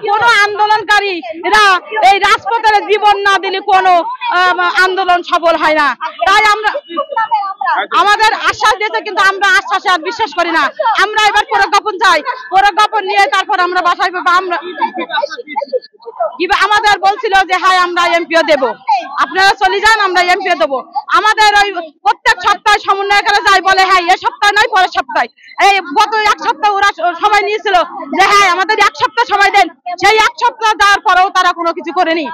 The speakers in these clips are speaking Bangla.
কোনো আন্দোলনকারী এরা এই রাজপথে জীবন না দিলে কোনো আন্দোলন সফল হয় না। তাই আমরা আমাদের আশ্বাস দিয়েছে, কিন্তু আমরা আশ্বাসে আর বিশ্বাস করি না। আমরা এবার প্রজ্ঞাপন চাই, প্রজ্ঞাপন নিয়ে তারপর আমরা বাসায় পাবো। আমরা আমাদের বলছিল যে হ্যাঁ আমরা এমপিও দেবো, আপনারা চলে যান, আমরা এমপিও দেবো। আমাদের ওই প্রত্যেক সপ্তাহে সমন্বয়কারী যাই বলে হ্যাঁ এ সপ্তাহে নয় পরের সপ্তাহে। এই গত এক সপ্তাহ ওরা সময় নিয়েছিল যে হ্যাঁ আমাদের এক সপ্তাহ সময় দেন, সেই এক সপ্তাহ যাওয়ার পরেও তারা কোনো কিছু করেনি।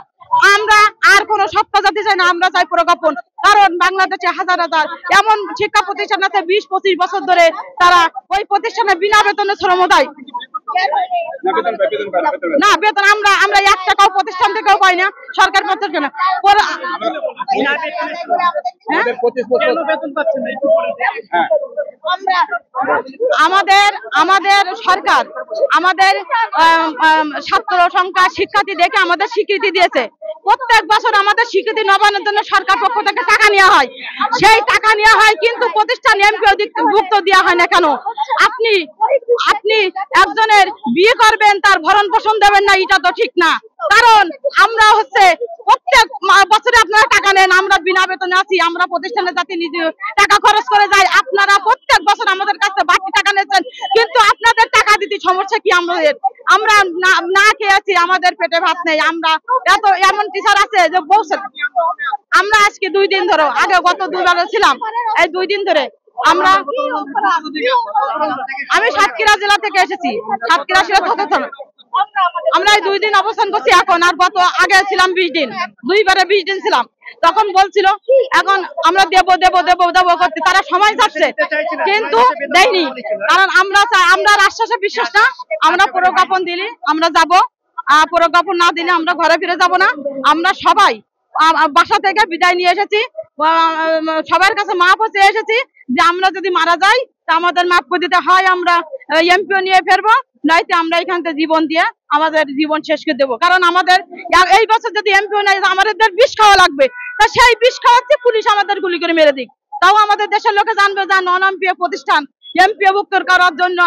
আমরা আর কোনো সপ্তাহ যেতে চাই না, আমরা চাই প্রজ্ঞাপন। কারণ বাংলাদেশে হাজার হাজার এমন শিক্ষা প্রতিষ্ঠান আছে 20-25 বছর ধরে তারা ওই প্রতিষ্ঠানে বিনা বেতনে শ্রম দেয় না, বেতন আমরা 1 টাকাও প্রতিষ্ঠান থেকেও পাই না, সরকার পক্ষ থেকে না। আমাদের সরকার আমাদের ছাত্র সংখ্যা শিক্ষার্থী দেখে আমাদের স্বীকৃতি দিয়েছে। প্রত্যেক বছর আমাদের স্বীকৃতি নবায়নের জন্য সরকার পক্ষ থেকে টাকা নেওয়া হয়, সেই টাকা নেওয়া হয়, কিন্তু প্রতিষ্ঠান এমপিও ভুক্ত দেওয়া হয় না কেন? আপনি একজনের বিয়ে করবেন, তার ভরণ পোষণ দেবেন না, এটা তো ঠিক না। কারণ আমরা প্রত্যেক বছরে আপনারা টাকা নেন, আমরা বিনা বেতনে আছি, আমরা প্রতিষ্ঠানে যাতে নিজে টাকা খরচ করে যাই। আপনারা প্রত্যেক বছর আমাদের কাছে বাড়তি টাকা নিচ্ছেন, কিন্তু আপনাদের টাকা দিতে সমস্যা কি? আমরা না খেয়ে আছি, আমাদের পেটে ভাত নেই। আমরা এমন টিচার আছে যে বলছে, আমরা আজকে 2 দিন ধরে, আগে গত 2 বার ছিলাম, এই 2 দিন ধরে আমি সাতক্ষীরা জেলা থেকে এসেছি, সাতক্ষীরা থানা। আমরা এই 2 দিন অবস্থান করছি এখন, আর আগে ছিলাম 20 দিন, 2 বারে 20 দিন ছিলাম। তখন বলছিল এখন আমরা দেবো দেবো দেবো দেবো করতে, তারা সময় যাচ্ছে কিন্তু দেয়নি। কারণ আমরা আশ্বাসে বিশ্বাস না, আমরা প্রজ্ঞাপন দিলে আমরা যাব, প্রজ্ঞাপন না দিলে আমরা ঘরে ফিরে যাব না। আমরা সবাই বাসা থেকে বিদায় নিয়ে এসেছি, সবার কাছে মাফ চেয়ে এসেছি যে আমরা যদি মারা যাই তা আমাদের মাফ করে দিতে হয়, আমরা এমপিও নিয়ে ফেরবো, নয়তো আমরা এখান থেকে জীবন দিয়ে আমাদের জীবন শেষ করে দেবো। কারণ আমাদের এই বছর যদি এমপিও নেয় আমাদের বিষ খাওয়া লাগবে, তা সেই বিষ খাওয়াচ্ছে পুলিশ, আমাদের গুলি করে মেরে দিক, তাও আমাদের দেশের লোকে জানবে যে নন এমপিও প্রতিষ্ঠান এমপিও ভুক্ত করার জন্য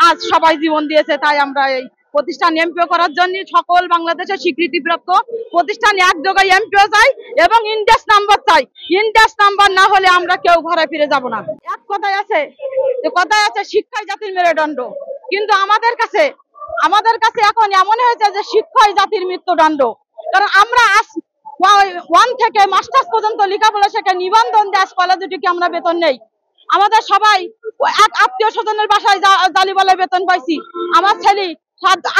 আজ সবাই জীবন দিয়েছে। তাই আমরা এই প্রতিষ্ঠান এমপিও করার জন্য সকল বাংলাদেশের স্বীকৃতিপ্রাপ্ত প্রতিষ্ঠান এক জায়গায় এমপিও চাই এবং ইন্ডেক্স নাম্বার চাই। ইন্ডেক্স নাম্বার না হলে আমরা কেউ ঘরে ফিরে যাব না। এক কথায় আছে শিক্ষাই জাতির মেরুদণ্ড, কিন্তু আমাদের কাছে এখন এমন হয়েছে যে শিক্ষাই জাতির মৃত্যুদণ্ড। কারণ আমরা 1 থেকে মাস্টার্স পর্যন্ত লেখাপড়া শেখে, নিবন্ধন দেশ কলেজে ঢুকে আমরা বেতন নেই। আমাদের সবাই এক আত্মীয় স্বজনের বাসায় জালি বলে বেতন পাইছি। আমার ছেলে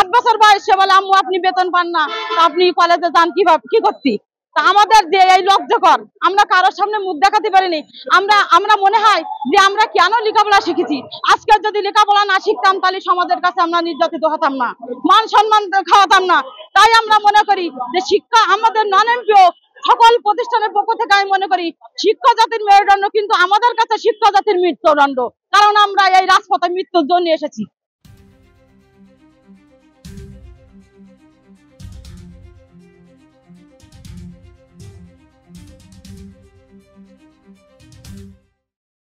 8 বছর বয়স, সে বলে আম্মু আপনি বেতন পান না, আপনি কলেজে যান কি করছি? তা আমাদের যে এই লজ্জাকর, আমরা কারোর সামনে মুখ দেখাতে পারিনি। আমরা মনে হয় যে আমরা কেন লেখাপড়া শিখেছি। আজকে যদি লেখাপড়া না শিখতাম তাহলে সমাজের কাছে আমরা নির্যাতিত হতাম না, মান সম্মান খাওয়াতাম না। তাই আমরা মনে করি যে শিক্ষা আমাদের নন এমপিও সকল প্রতিষ্ঠানের পক্ষ থেকে আমি মনে করি শিক্ষা জাতির মেরুদণ্ড, কিন্তু আমাদের কাছে শিক্ষা জাতির মৃত্যুদণ্ড। কারণ আমরা এই রাজপথে মৃত্যুর জন্য এসেছি।